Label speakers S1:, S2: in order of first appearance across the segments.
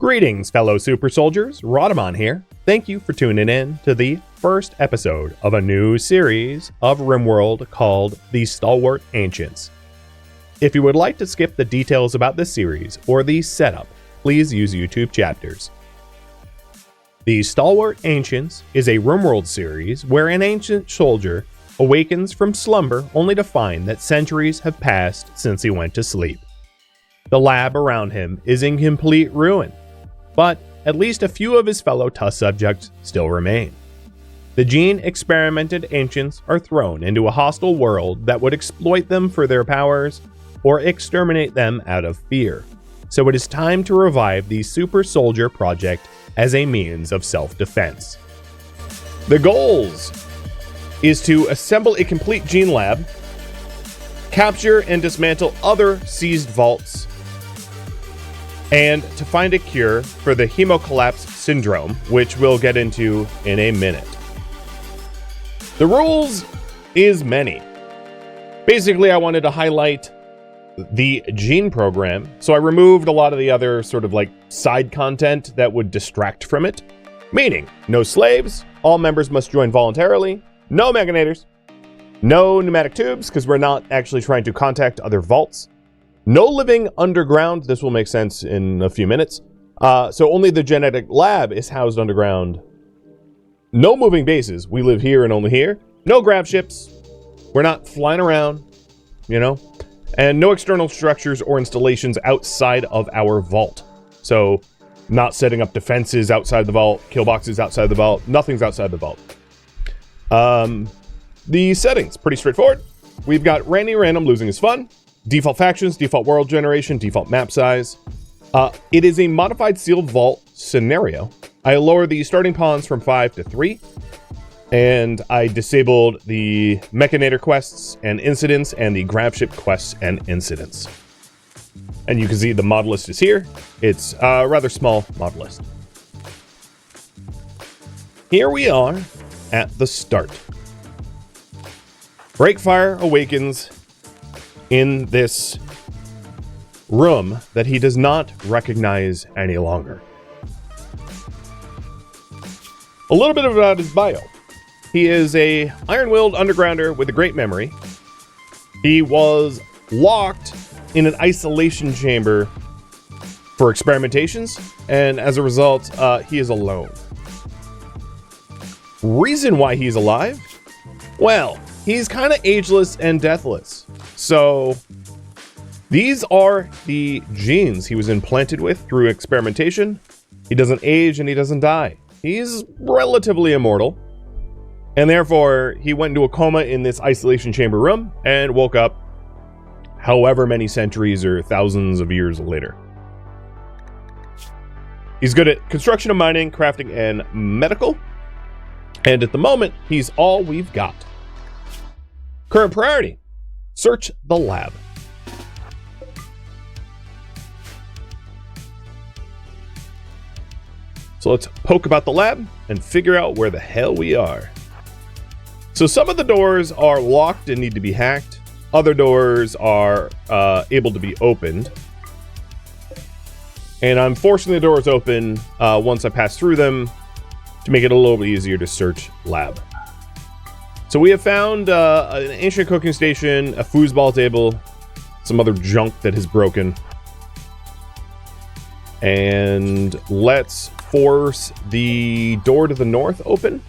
S1: Greetings, fellow super soldiers. Rhadamant here. Thank you for tuning in to the first episode of a new series of RimWorld called The Stalwart Ancients. If you would like to skip the details about this series or the setup, please use YouTube chapters. The Stalwart Ancients is a RimWorld series where an ancient soldier awakens from slumber only to find that centuries have passed since he went to sleep. The lab around him is in complete ruin, but at least a few of his fellow TUS subjects still remain. The gene-experimented ancients are thrown into a hostile world that would exploit them for their powers or exterminate them out of fear. So it is time to revive the Super Soldier Project as a means of self-defense. The goals is to assemble a complete gene lab, capture and dismantle other seized vaults, and to find a cure for the hemocollapse syndrome, which we'll get into in a minute. The rules is many. Basically, I wanted to highlight the gene program, so I removed a lot of the other sort of like side content that would distract from it. Meaning, no slaves, all members must join voluntarily, no machinators, no pneumatic tubes, because we're not actually trying to contact other vaults, no living underground, this will make sense in a few minutes, so only the genetic lab is housed underground, no moving bases, we live here and only here, no grav ships, we're not flying around, and no external structures or installations outside of our vault. So, not setting up defenses outside the vault, kill boxes outside the vault, nothing's outside the vault. The settings, pretty straightforward. We've got random, losing is fun. Default factions, default world generation, default map size. It is a modified sealed vault scenario. I lowered the starting pawns from 5 to 3. And I disabled the Mechanator quests and incidents and the Grav Ship quests and incidents. And you can see the mod list is here. It's a rather small mod list. Here we are at the start. Breakfire awakens in this room that he does not recognize any longer. A little bit about his bio. He is a iron-willed undergrounder with a great memory. He was locked in an isolation chamber for experimentations, and as a result, he is alone. Reason why he's alive? Well, he's kind of ageless and deathless. So, these are the genes he was implanted with through experimentation. He doesn't age and he doesn't die. He's relatively immortal. And therefore, he went into a coma in this isolation chamber room and woke up however many centuries or thousands of years later. He's good at construction and mining, crafting, and medical. And at the moment, he's all we've got. Current priority, search the lab. So let's poke about the lab and figure out where the hell we are. So some of the doors are locked and need to be hacked. Other doors are able to be opened. And I'm forcing the doors open once I pass through them to make it a little bit easier to search lab. So we have found an ancient cooking station, a foosball table, some other junk that is broken. And let's force the door to the north open.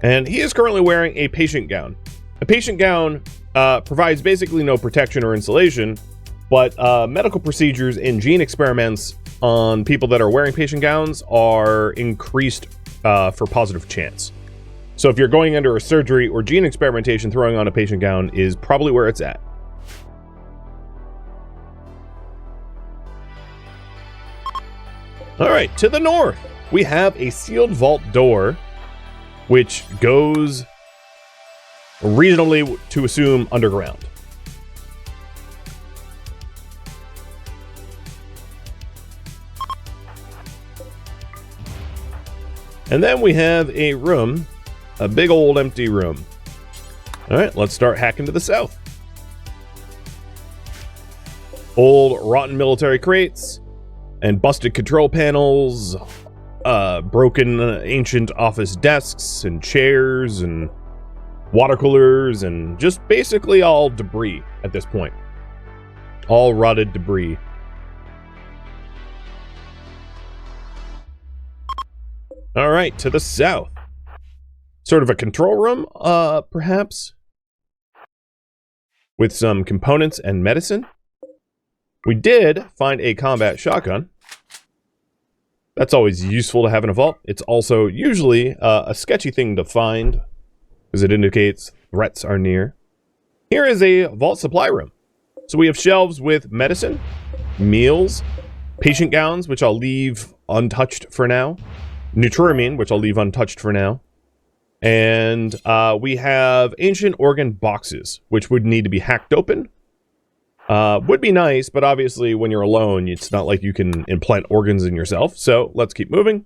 S1: And he is currently wearing a patient gown. A patient gown provides basically no protection or insulation, but medical procedures in gene experiments on people that are wearing patient gowns are increased for positive chance. So if you're going under a surgery or gene experimentation, throwing on a patient gown is probably where it's at. All right, to the north, we have a sealed vault door, which goes reasonably to assume underground. And then we have a room, a big old empty room. All right, let's start hacking to the south. Old rotten military crates and busted control panels, broken ancient office desks and chairs and water coolers, and just basically all debris at this point. All rotted debris. All right, to the south. Sort of a control room, perhaps, with some components and medicine. We did find a combat shotgun. That's always useful to have in a vault. It's also usually a sketchy thing to find, because it indicates threats are near. Here is a vault supply room. So we have shelves with medicine, meals, patient gowns, which I'll leave untouched for now, Nuturamine, which I'll leave untouched for now, and we have ancient organ boxes, which would need to be hacked open. Would be nice, but obviously when you're alone, it's not like you can implant organs in yourself, so let's keep moving.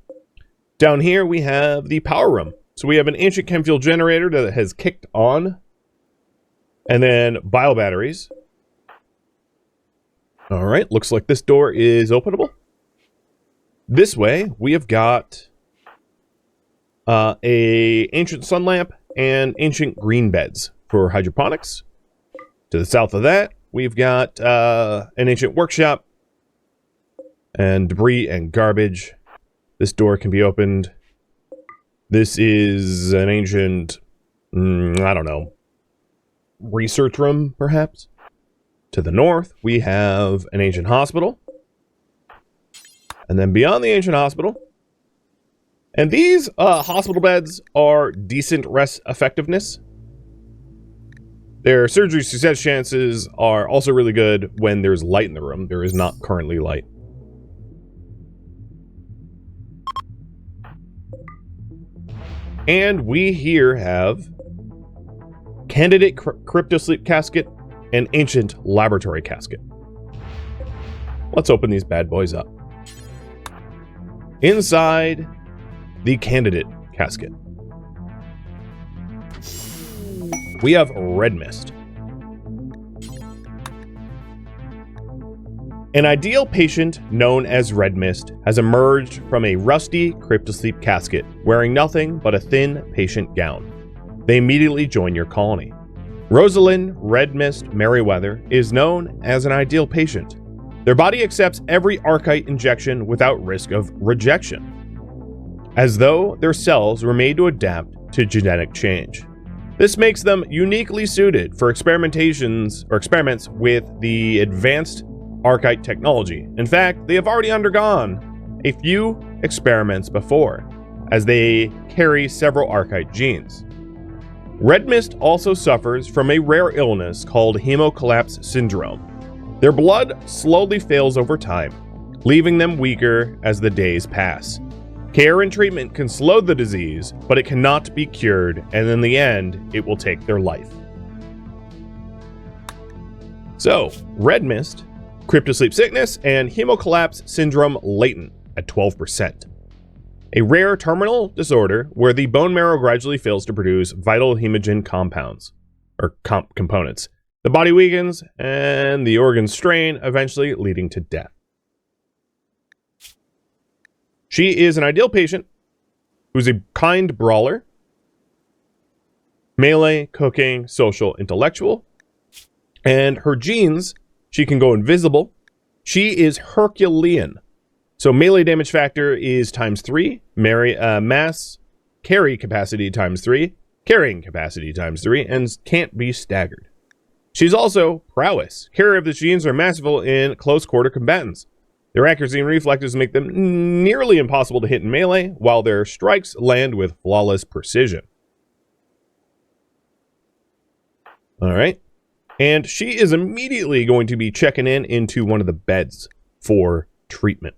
S1: Down here we have the power room. So we have an ancient chem fuel generator that has kicked on, and then bio batteries. All right, looks like this door is openable. This way, we have got a ancient sun lamp and ancient green beds for hydroponics. To the south of that, we've got an ancient workshop and debris and garbage. This door can be opened. This is an ancient, I don't know, research room, perhaps. To the north, we have an ancient hospital. And then beyond the ancient hospital, and these hospital beds are decent rest effectiveness. Their surgery success chances are also really good when there's light in the room. There is not currently light. And we here have candidate cryptosleep casket and ancient laboratory casket. Let's open these bad boys up. Inside the candidate casket, we have Redmist. An ideal patient known as Redmist has emerged from a rusty cryptosleep casket wearing nothing but a thin patient gown. They immediately join your colony. Rosalind Redmist Merriweather is known as an ideal patient. Their body accepts every archite injection without risk of rejection, as though their cells were made to adapt to genetic change. This makes them uniquely suited for experiments with the advanced archite technology. In fact, they have already undergone a few experiments before, as they carry several archite genes. Redmist also suffers from a rare illness called hemocollapse syndrome. Their blood slowly fails over time, leaving them weaker as the days pass. Care and treatment can slow the disease, but it cannot be cured, and in the end, it will take their life. So, Redmist, cryptosleep sickness, and hemocollapse syndrome latent at 12%. A rare terminal disorder where the bone marrow gradually fails to produce vital hemogen compounds, or components. The body weakens, and the organs strain, eventually leading to death. She is an ideal patient who's a kind brawler, melee, cooking, social, intellectual, and her genes, she can go invisible. She is Herculean. So melee damage factor is ×3, mass carry capacity ×3, carrying capacity ×3, and can't be staggered. She's also prowess. Carrier of the genes are masterful in close quarter combatants. Their accuracy and reflexes make them nearly impossible to hit in melee, while their strikes land with flawless precision. All right. And she is immediately going to be checking into one of the beds for treatment.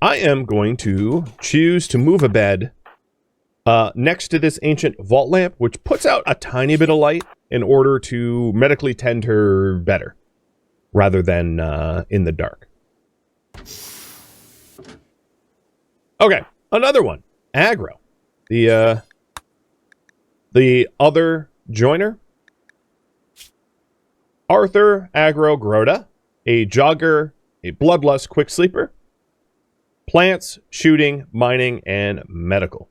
S1: I am going to choose to move a bed next to this ancient vault lamp, which puts out a tiny bit of light in order to medically tend her better, rather than in the dark. Okay, another one. Agro. The other joiner. Arthur, Agro, Grota, a Jogger, a Bloodlust, Quick Sleeper, Plants, Shooting, Mining, and Medical.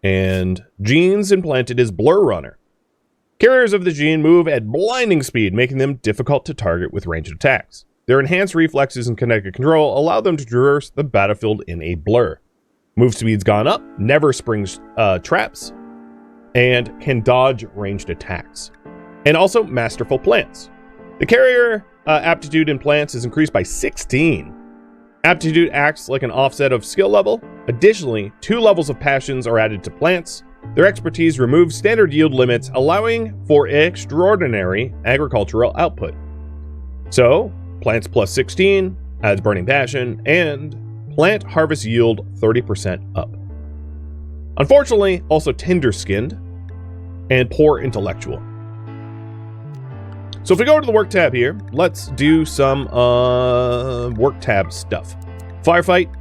S1: And genes implanted is Blur Runner. Carriers of the gene move at blinding speed, making them difficult to target with ranged attacks. Their enhanced reflexes and kinetic control allow them to traverse the battlefield in a blur. Move speed's gone up, never springs traps, and can dodge ranged attacks. And also Masterful Plants. The carrier aptitude in plants is increased by 16. Aptitude acts like an offset of skill level. Additionally, 2 levels of passions are added to plants. Their expertise removes standard yield limits, allowing for extraordinary agricultural output. So, plants plus 16 adds burning passion, and plant harvest yield 30% up. Unfortunately, also tender-skinned and poor intellectual. So if we go to the work tab here, let's do some work tab stuff. Firefight.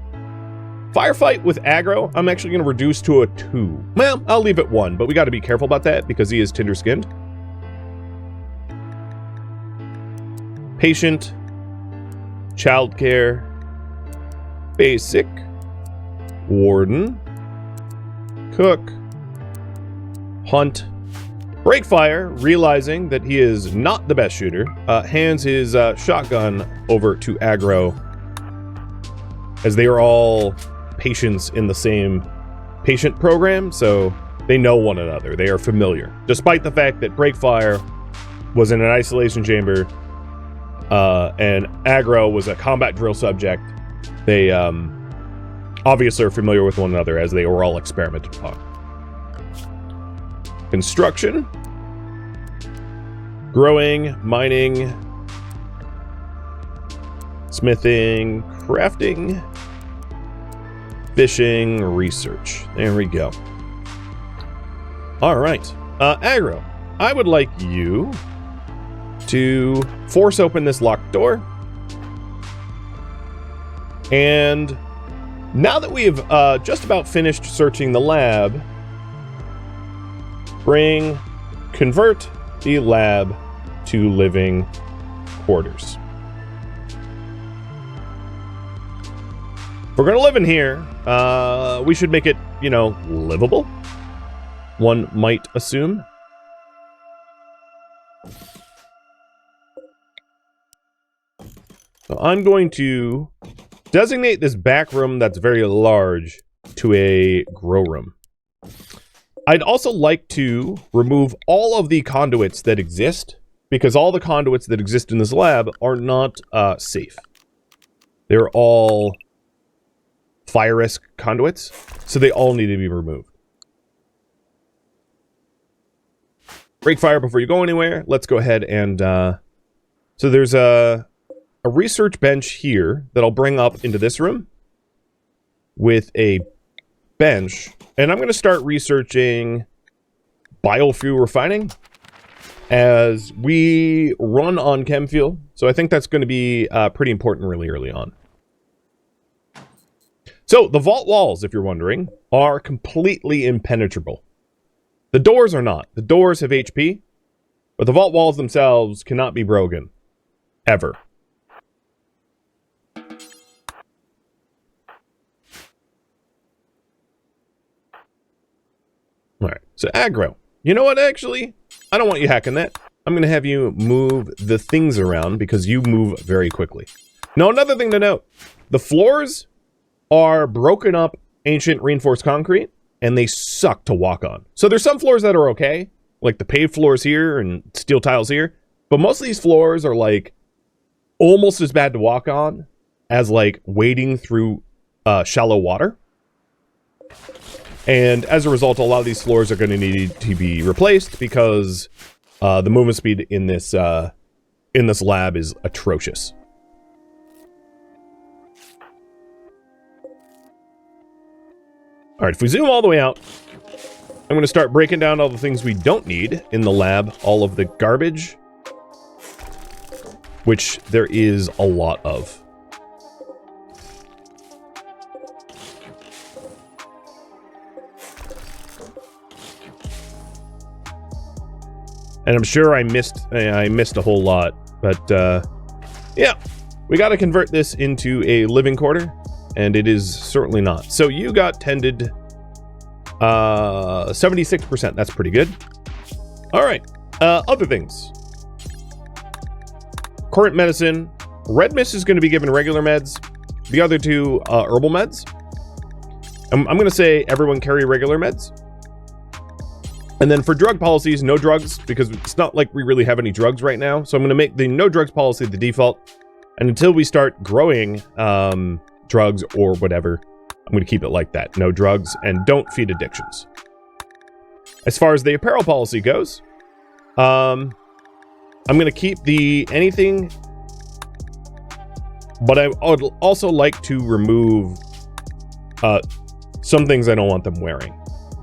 S1: Firefight with Agro, I'm actually going to reduce to a 2. Well, I'll leave it 1, but we got to be careful about that because he is tender-skinned. Patient. Childcare. Basic. Warden. Cook. Hunt. Breakfire, realizing that he is not the best shooter, hands his shotgun over to Agro, as they are all patients in the same patient program, so they know one another. They are familiar. Despite the fact that Breakfire was in an isolation chamber and Agro was a combat drill subject, they obviously are familiar with one another as they were all experimented upon. Construction. Growing, mining, smithing, crafting, fishing, research. There we go. All right. Agro, I would like you to force open this locked door. And now that we have just about finished searching the lab, convert the lab to living quarters. If we're gonna live in here, we should make it, livable. One might assume. So I'm going to designate this back room that's very large to a grow room. I'd also like to remove all of the conduits that exist, because all the conduits that exist in this lab are not safe. They're all fire risk conduits, so they all need to be removed. Break fire before you go anywhere. Let's go ahead and... so there's a research bench here that I'll bring up into this room with a bench. And I'm going to start researching biofuel refining as we run on ChemFuel. So I think that's going to be pretty important really early on. So the vault walls, if you're wondering, are completely impenetrable. The doors are not. The doors have HP, but the vault walls themselves cannot be broken. Ever. Alright, so Agro. You know what, actually? I don't want you hacking that. I'm going to have you move the things around because you move very quickly. Now, another thing to note. The floors are broken up ancient reinforced concrete, and they suck to walk on. So there's some floors that are okay, like the paved floors here and steel tiles here, but most of these floors are, like, almost as bad to walk on as, like, wading through shallow water. And as a result, a lot of these floors are going to need to be replaced because the movement speed in this lab is atrocious. All right, if we zoom all the way out, I'm going to start breaking down all the things we don't need in the lab, all of the garbage, which there is a lot of. And I'm sure I missed a whole lot, but yeah, we got to convert this into a living quarter, and it is certainly not. So you got tended 76%. That's pretty good. All right, other things. Current medicine. Redmist is going to be given regular meds. The other two herbal meds. I'm going to say everyone carry regular meds. And then for drug policies, no drugs, because it's not like we really have any drugs right now. So I'm going to make the no drugs policy the default. And until we start growing drugs or whatever, I'm going to keep it like that. No drugs, and don't feed addictions. As far as the apparel policy goes, I'm going to keep the anything, but I would also like to remove some things I don't want them wearing.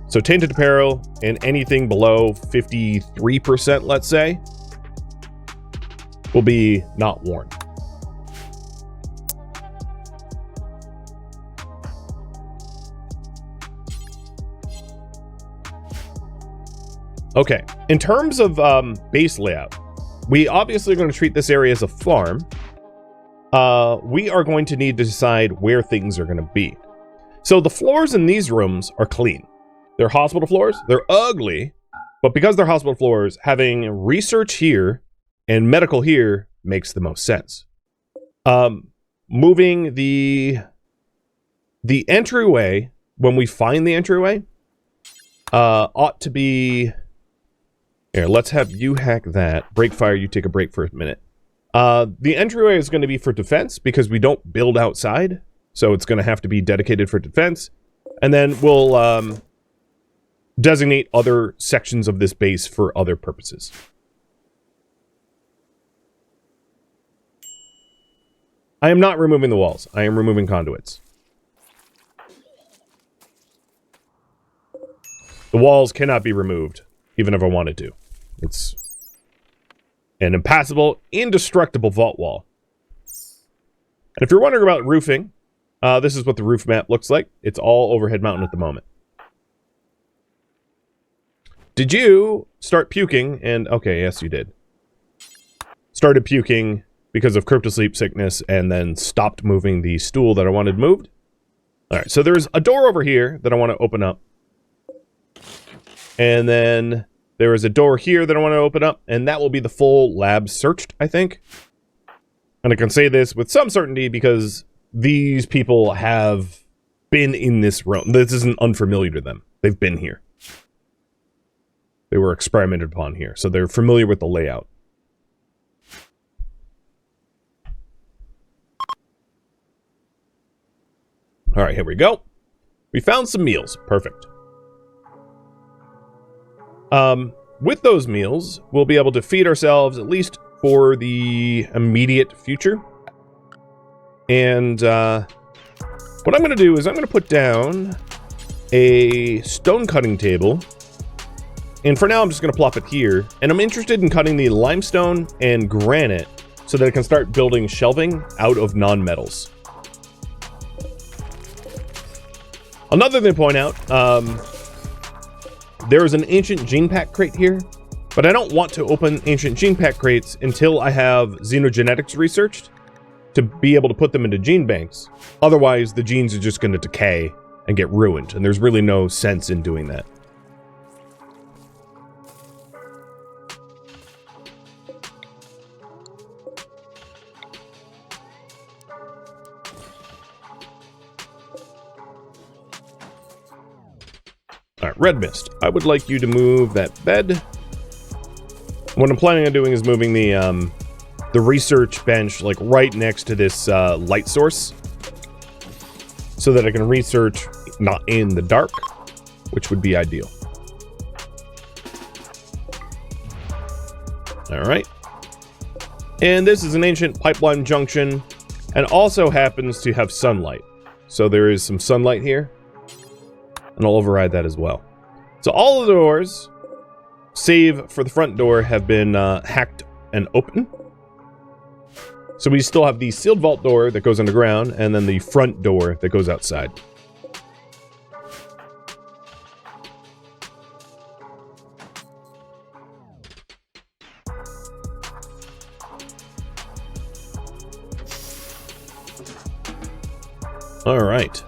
S1: So tainted apparel and anything below 53%, let's say, will be not worn. Okay, in terms of base layout, we obviously are going to treat this area as a farm. We are going to need to decide where things are going to be. So the floors in these rooms are clean. They're hospital floors. They're ugly, but because they're hospital floors, having research here and medical here makes the most sense. Moving the entryway, when we find the entryway, ought to be... Here, let's have you hack that. Break fire, you take a break for a minute. The entryway is going to be for defense because we don't build outside. So it's going to have to be dedicated for defense. And then we'll designate other sections of this base for other purposes. I am not removing the walls. I am removing conduits. The walls cannot be removed, even if I wanted to. It's an impassable, indestructible vault wall. And if you're wondering about roofing, this is what the roof map looks like. It's all overhead mountain at the moment. Did you start puking? And okay, yes, you did. Started puking because of cryptosleep sickness and then stopped moving the stool that I wanted moved. All right, so there's a door over here that I want to open up. And then there is a door here that I want to open up, and that will be the full lab searched, I think. And I can say this with some certainty because these people have been in this room. This isn't unfamiliar to them. They've been here. They were experimented upon here, so they're familiar with the layout. All right, here we go. We found some meals. Perfect. With those meals, we'll be able to feed ourselves at least for the immediate future. And what I'm going to do is I'm going to put down a stone cutting table. And for now, I'm just going to plop it here. And I'm interested in cutting the limestone and granite so that I can start building shelving out of non-metals. Another thing to point out, there is an ancient gene pack crate here, but I don't want to open ancient gene pack crates until I have xenogenetics researched to be able to put them into gene banks. Otherwise, the genes are just going to decay and get ruined, and there's really no sense in doing that. Alright, Redmist, I would like you to move that bed. What I'm planning on doing is moving the research bench like right next to this light source so that I can research not in the dark, which would be ideal. Alright. And this is an ancient pipeline junction and also happens to have sunlight. So there is some sunlight here. And I'll override that as well. So all of the doors, save for the front door, have been hacked and open. So we still have the sealed vault door that goes underground, and then the front door that goes outside. All right.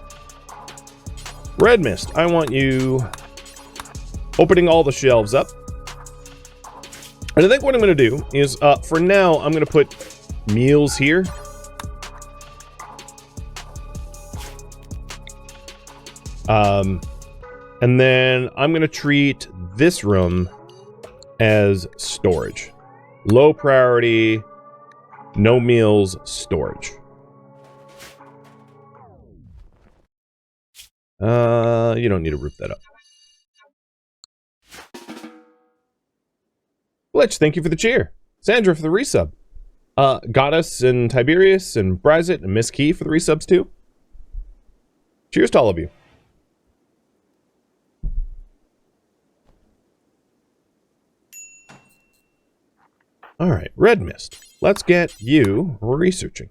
S1: Redmist, I want you opening all the shelves up. And I think what I'm going to do is, for now, I'm going to put meals here. And then I'm going to treat this room as storage. Low priority, no meals, storage. You don't need to roof that up. Glitch, thank you for the cheer. Sandra for the resub. Goddess and Tiberius and Bryzit and Miss Key for the resubs too. Cheers to all of you. Alright, Redmist. Let's get you researching.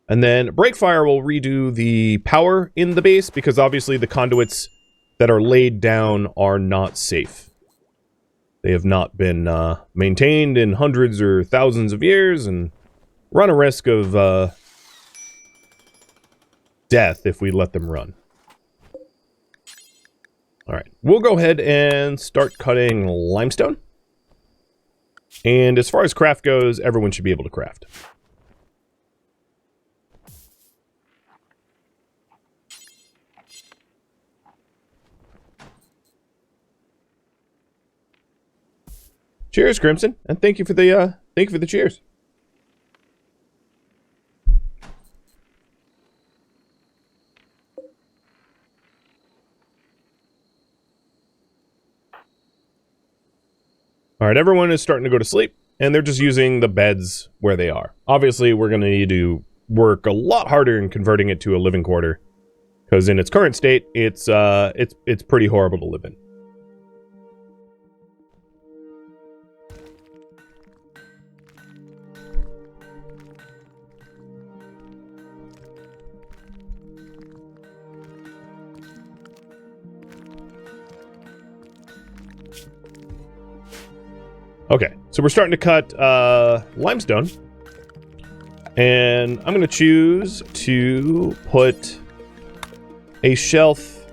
S1: And then Breakfire will redo the power in the base because obviously the conduits that are laid down are not safe. They have not been maintained in hundreds or thousands of years and run a risk of death if we let them run. Alright, we'll go ahead and start cutting limestone. And as far as craft goes, everyone should be able to craft. Cheers, Crimson, and thank you for the cheers. All right, everyone is starting to go to sleep, and they're just using the beds where they are. Obviously, we're going to need to work a lot harder in converting it to a living quarter, because in its current state, it's pretty horrible to live in. Okay, so we're starting to cut limestone, and I'm going to choose to put a shelf,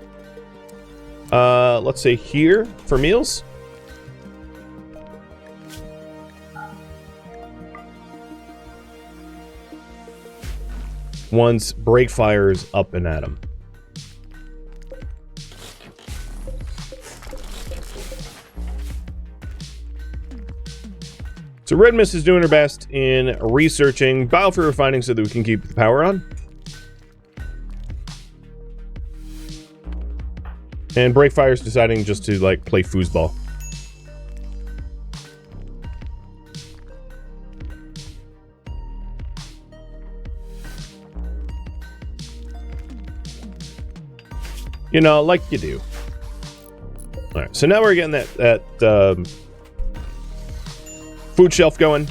S1: let's say here, for meals. Once Breakfire's up and at 'em. So Redmist is doing her best in researching biofuel refining so that we can keep the power on. And Breakfire's deciding just to, like, play foosball. You know, like you do. Alright, so now we're getting that food shelf going.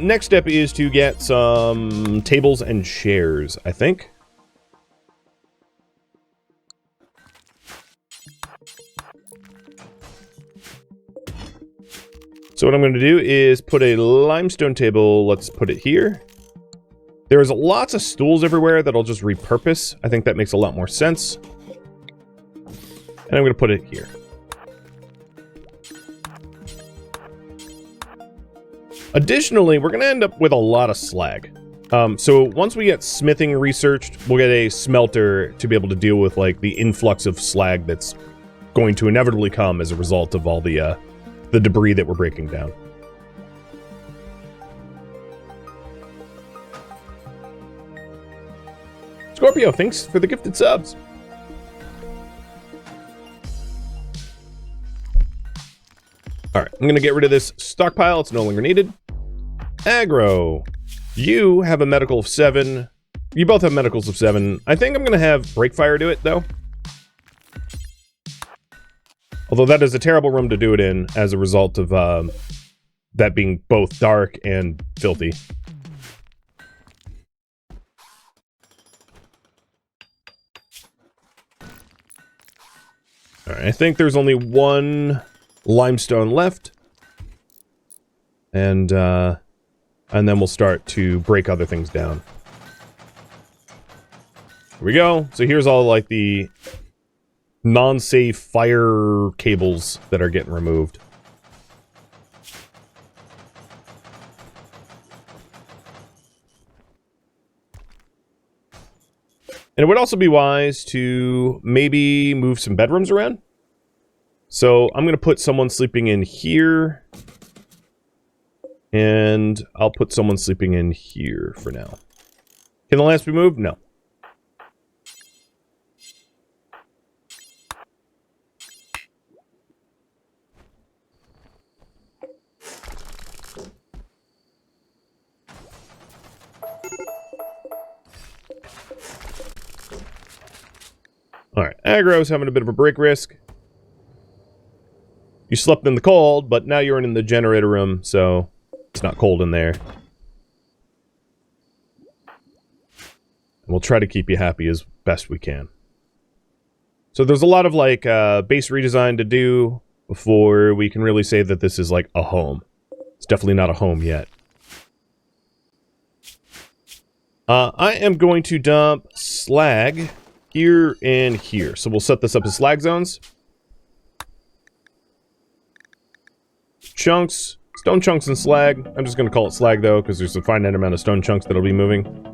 S1: Next step is to get some tables and chairs, I think. So what I'm going to do is put a limestone table. Let's put it here. There's lots of stools everywhere that I'll just repurpose. I think that makes a lot more sense. And I'm going to put it here. Additionally, we're going to end up with a lot of slag. So once we get smithing researched, we'll get a smelter to be able to deal with, like, the influx of slag that's going to inevitably come as a result of all the debris that we're breaking down. Scorpio, thanks for the gifted subs. Alright, I'm going to get rid of this stockpile. It's no longer needed. Agro, you have a medical of 7. You both have medicals of 7. I think I'm going to have Breakfire do it, though. Although that is a terrible room to do it in as a result of that being both dark and filthy. Alright, I think there's only one limestone left, and then we'll start to break other things down. Here we go. So here's all like the non-safe fire cables that are getting removed. And it would also be wise to maybe move some bedrooms around. So I'm going to put someone sleeping in here. And I'll put someone sleeping in here for now. Can the lamps be moved? No. Alright, Agro's having a bit of a break risk. You slept in the cold, but now you're in the generator room, so it's not cold in there. And we'll try to keep you happy as best we can. So there's a lot of, like, base redesign to do before we can really say that this is, like, a home. It's definitely not a home yet. I am going to dump slag here and here. So we'll set this up as slag zones. Chunks. Stone chunks and slag. I'm just going to call it slag, though, because there's a finite amount of stone chunks that'll be moving.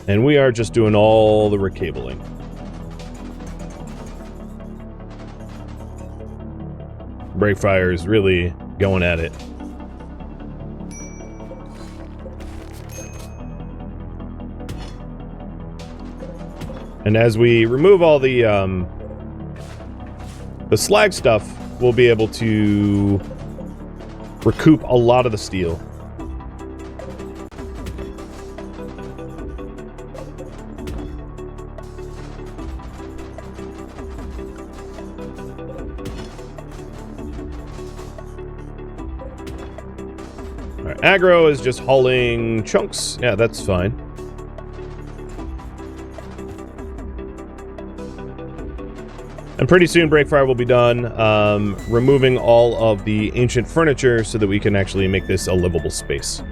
S1: And we are just doing all the recabling. Breakfire is really going at it. And as we remove all the slag stuff, we'll be able to recoup a lot of the steel. Agro is just hauling chunks. Yeah, that's fine. And pretty soon Breakfire will be done removing all of the ancient furniture so that we can actually make this a livable space.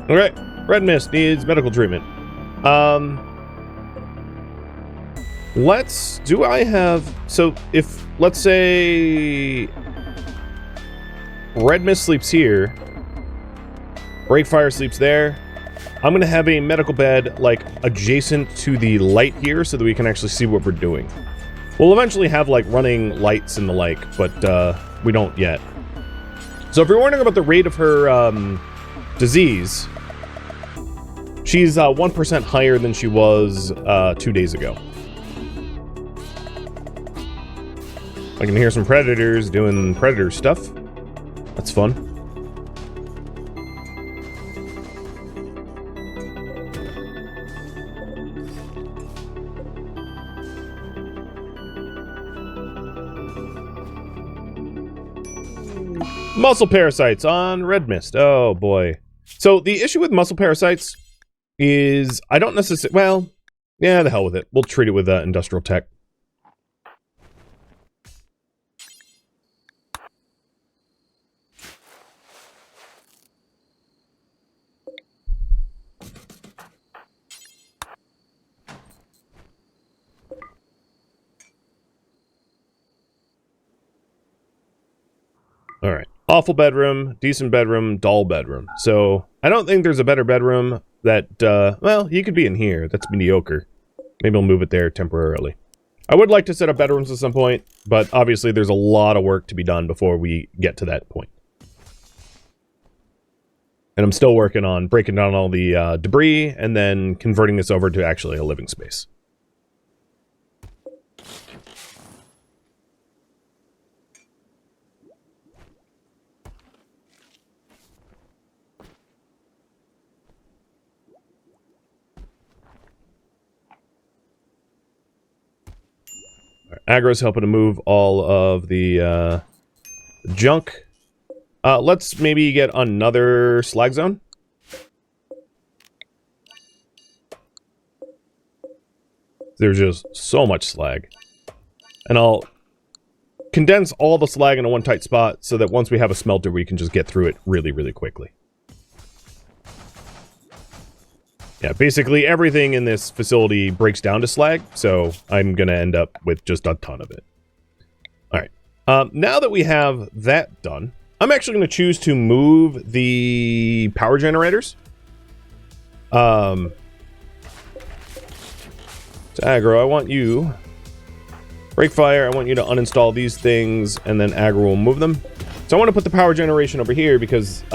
S1: Alright, Redmist needs medical treatment. Do I have... So, if, let's say... Redmist sleeps here. Breakfire sleeps there. I'm gonna have a medical bed, like, adjacent to the light here so that we can actually see what we're doing. We'll eventually have, like, running lights and the like, but, we don't yet. So if you're wondering about the rate of her, disease... She's 1% higher than she was 2 days ago. I can hear some predators doing predator stuff. That's fun. Muscle parasites on Redmist. Oh boy. So the issue with muscle parasites is I don't necessarily... Well, yeah, the hell with it. We'll treat it with industrial tech. Alright. Awful bedroom, decent bedroom, dull bedroom. So, I don't think there's a better bedroom that, well, you could be in here. That's mediocre. Maybe I'll move it there temporarily. I would like to set up bedrooms at some point, but obviously there's a lot of work to be done before we get to that point. And I'm still working on breaking down all the debris and then converting this over to actually a living space. Agro's helping to move all of the junk. Let's maybe get another slag zone. There's just so much slag. And I'll condense all the slag into one tight spot so that once we have a smelter, we can just get through it really, really quickly. Yeah, basically everything in this facility breaks down to slag, so I'm going to end up with just a ton of it. Alright, now that we have that done, I'm actually going to choose to move the power generators. So Agro, I want you... Break fire, I want you to uninstall these things, and then Agro will move them. So I want to put the power generation over here because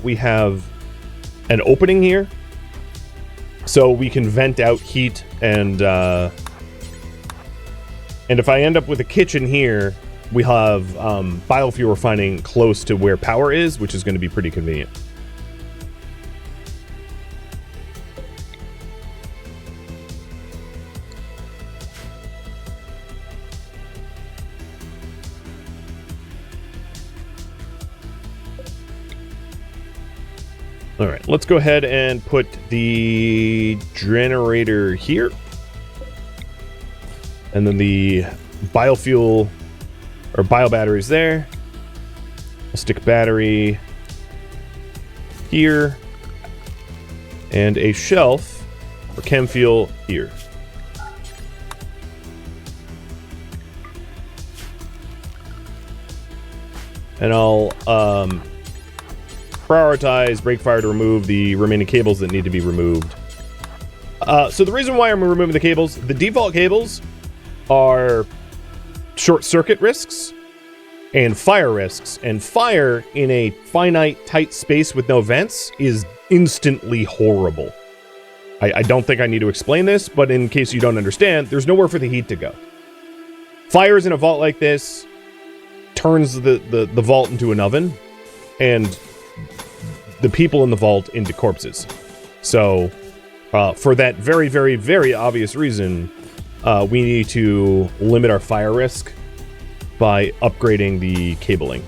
S1: we have an opening here. So we can vent out heat, and if I end up with a kitchen here, we have biofuel refining close to where power is, which is going to be pretty convenient. Alright, let's go ahead and put the generator here. And then the biofuel, or bio batteries there. I'll stick battery here. And a shelf for chem fuel here. And I'll, prioritize break fire to remove the remaining cables that need to be removed. So the reason why I'm removing the cables, the default cables are short circuit risks and fire risks. And fire in a finite, tight space with no vents is instantly horrible. I don't think I need to explain this, but in case you don't understand, there's nowhere for the heat to go. Fires in a vault like this turns the vault into an oven, and the people in the vault into corpses. So, for that very, very, very obvious reason, we need to limit our fire risk by upgrading the cabling.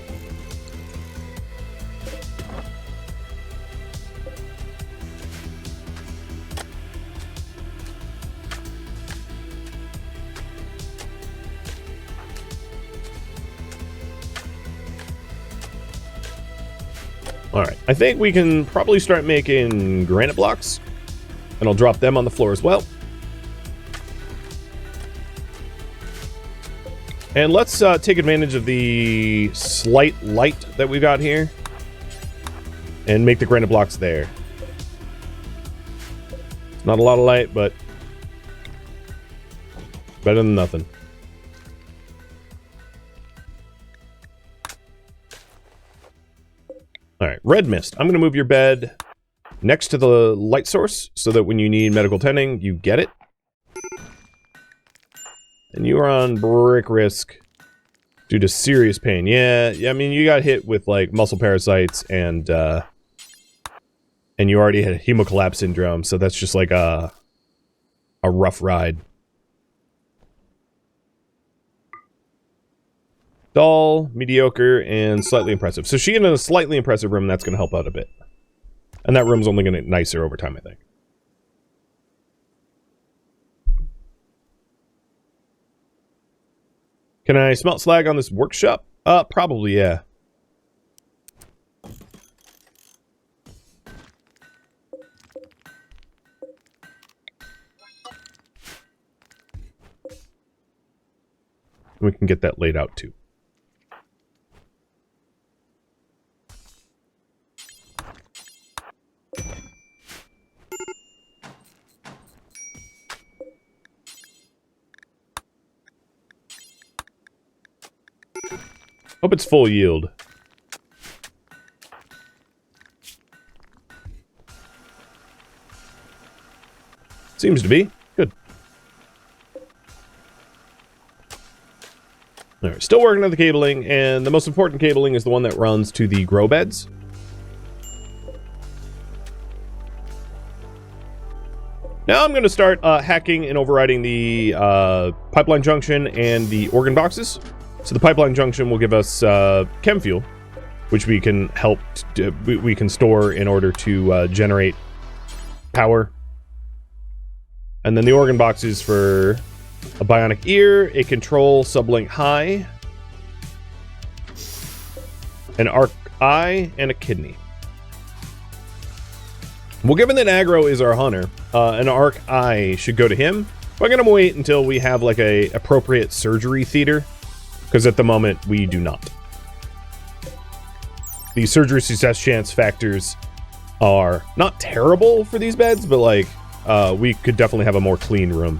S1: Alright, I think we can probably start making granite blocks. And I'll drop them on the floor as well. And let's take advantage of the slight light that we've got here. And make the granite blocks there. Not a lot of light, but better than nothing. Alright, Redmist. I'm going to move your bed next to the light source so that when you need medical tending, you get it. And you are on brick risk due to serious pain. Yeah, I mean, you got hit with, like, muscle parasites and you already had hemocollapse syndrome, so that's just like a rough ride. Dull, mediocre, and slightly impressive. So she in a slightly impressive room, that's going to help out a bit. And that room's only going to get nicer over time, I think. Can I smelt slag on this workshop? Probably, yeah. We can get that laid out, too. Hope it's full yield. Seems to be. Good. Alright, still working on the cabling, and the most important cabling is the one that runs to the grow beds. Now I'm going to start hacking and overriding the pipeline junction and the organ boxes. So the pipeline junction will give us chem fuel, which we can we can store in order to generate power. And then the organ boxes for a bionic ear, a control sublink high, an arc eye, and a kidney. Well, given that Agro is our hunter, an arc eye should go to him. But I'm going to wait until we have like a appropriate surgery theater, because at the moment we do not. The surgery success chance factors are not terrible for these beds, but like we could definitely have a more clean room.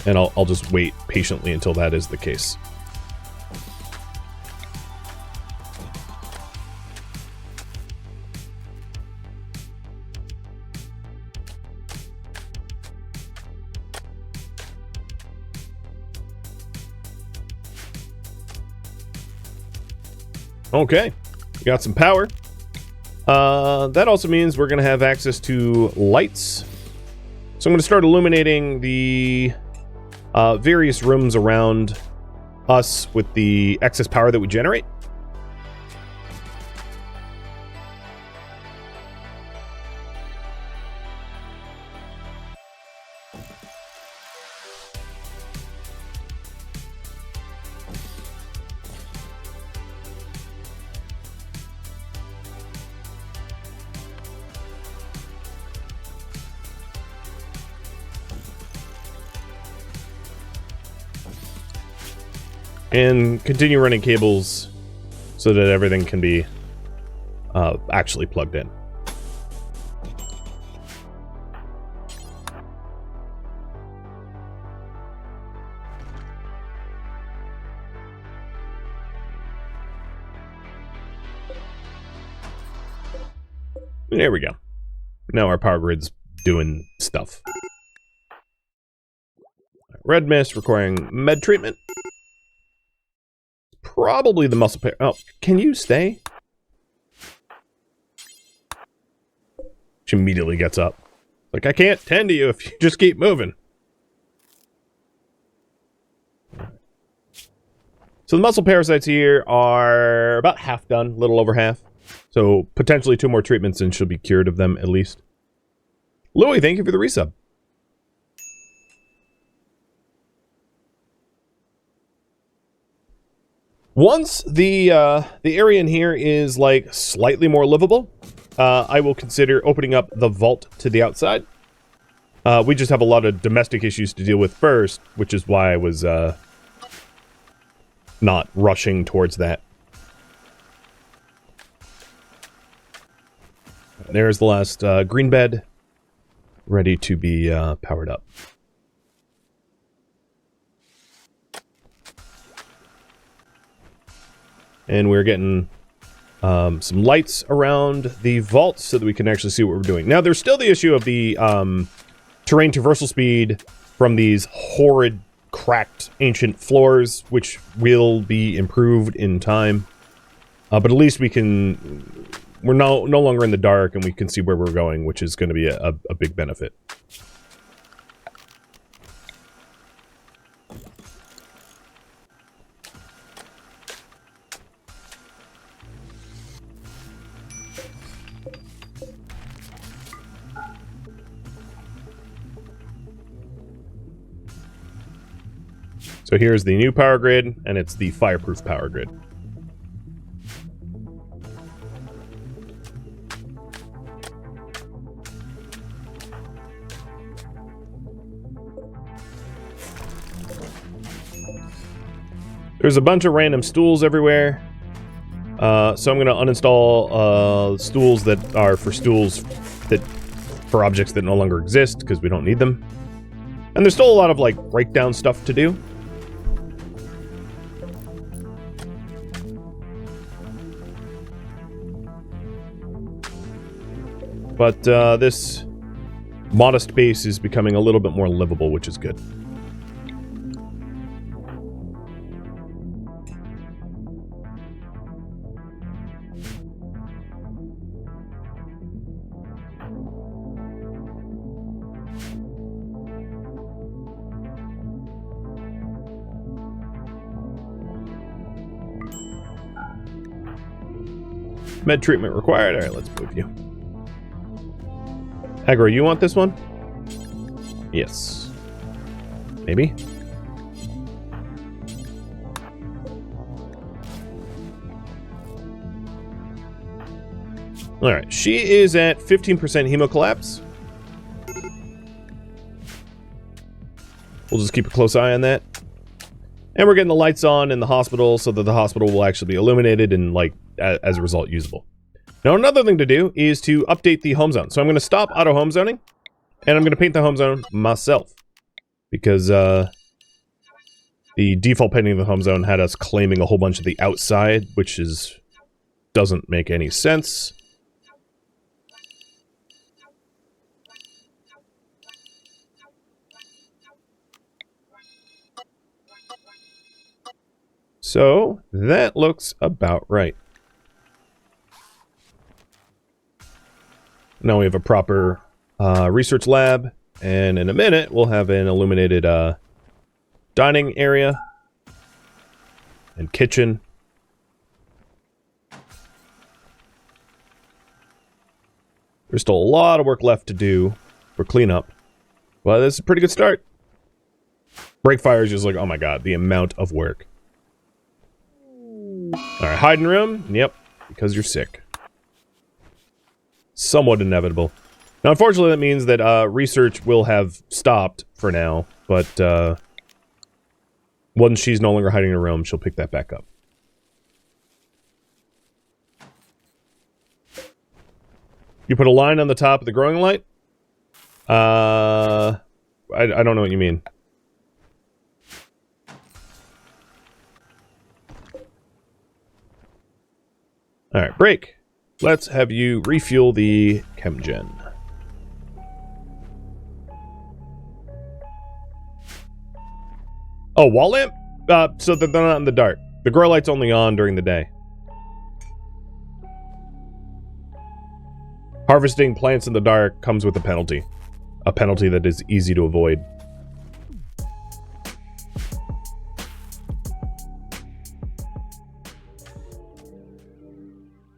S1: And I'll just wait patiently until that is the case. Okay, we got some power. That also means we're going to have access to lights. So I'm going to start illuminating the various rooms around us with the excess power that we generate. And continue running cables so that everything can be actually plugged in. There we go. Now our power grid's doing stuff. Redmist requiring med treatment. Probably the muscle pair. Oh, can you stay? She immediately gets up. Like, I can't tend to you if you just keep moving. So the muscle parasites here are about half done, a little over half. So potentially 2 more treatments and she'll be cured of them at least. Louis, thank you for the resub. Once the area in here is like slightly more livable, I will consider opening up the vault to the outside. We just have a lot of domestic issues to deal with first, which is why I was not rushing towards that. There's the last green bed, ready to be powered up. And we're getting some lights around the vault so that we can actually see what we're doing. Now, there's still the issue of the terrain traversal speed from these horrid, cracked, ancient floors, which will be improved in time. But at least we can... We're no longer in the dark, and we can see where we're going, which is going to be a big benefit. So here's the new power grid, and it's the fireproof power grid. There's a bunch of random stools everywhere. So I'm going to uninstall stools that are for for objects that no longer exist, because we don't need them. And there's still a lot of like breakdown stuff to do. But this modest base is becoming a little bit more livable, which is good. Med treatment required. All right, let's move you. Agro, you want this one? Yes. Maybe? All right, she is at 15% hemocollapse. We'll just keep a close eye on that. And we're getting the lights on in the hospital so that the hospital will actually be illuminated and, like, as a result, usable. Now, another thing to do is to update the home zone. So I'm going to stop auto home zoning, and I'm going to paint the home zone myself. Because the default painting of the home zone had us claiming a whole bunch of the outside, which doesn't make any sense. So, that looks about right. Now we have a proper research lab, and in a minute we'll have an illuminated dining area and kitchen. There's still a lot of work left to do for cleanup, but this is a pretty good start. Break fire is just like, oh my god, the amount of work. Alright, hiding room. Yep, because you're sick. Somewhat inevitable. Now, unfortunately, that means that research will have stopped for now, but once she's no longer hiding in her room, she'll pick that back up. You put a line on the top of the growing light? I don't know what you mean. Alright, break. Let's have you refuel the chemgen. Oh, wall lamp? So that they're not in the dark. The grow light's only on during the day. Harvesting plants in the dark comes with a penalty. A penalty that is easy to avoid.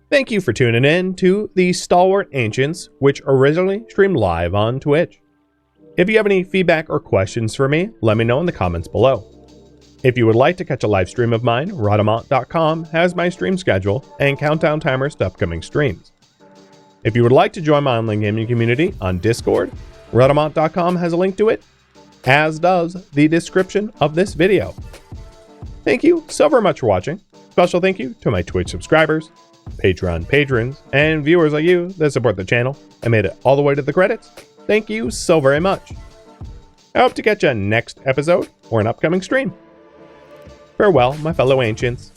S1: Thank you for tuning in to the Stalwart Ancients, which originally streamed live on Twitch. If you have any feedback or questions for me, let me know in the comments below. If you would like to catch a live stream of mine, Rhadamant.com has my stream schedule and countdown timers to upcoming streams. If you would like to join my online gaming community on Discord, Rhadamant.com has a link to it, as does the description of this video. Thank you so very much for watching. Special thank you to my Twitch subscribers, Patreon patrons, and viewers like you that support the channel and made it all the way to the credits. Thank you so very much. I hope to catch you next episode or an upcoming stream. Farewell, my fellow ancients.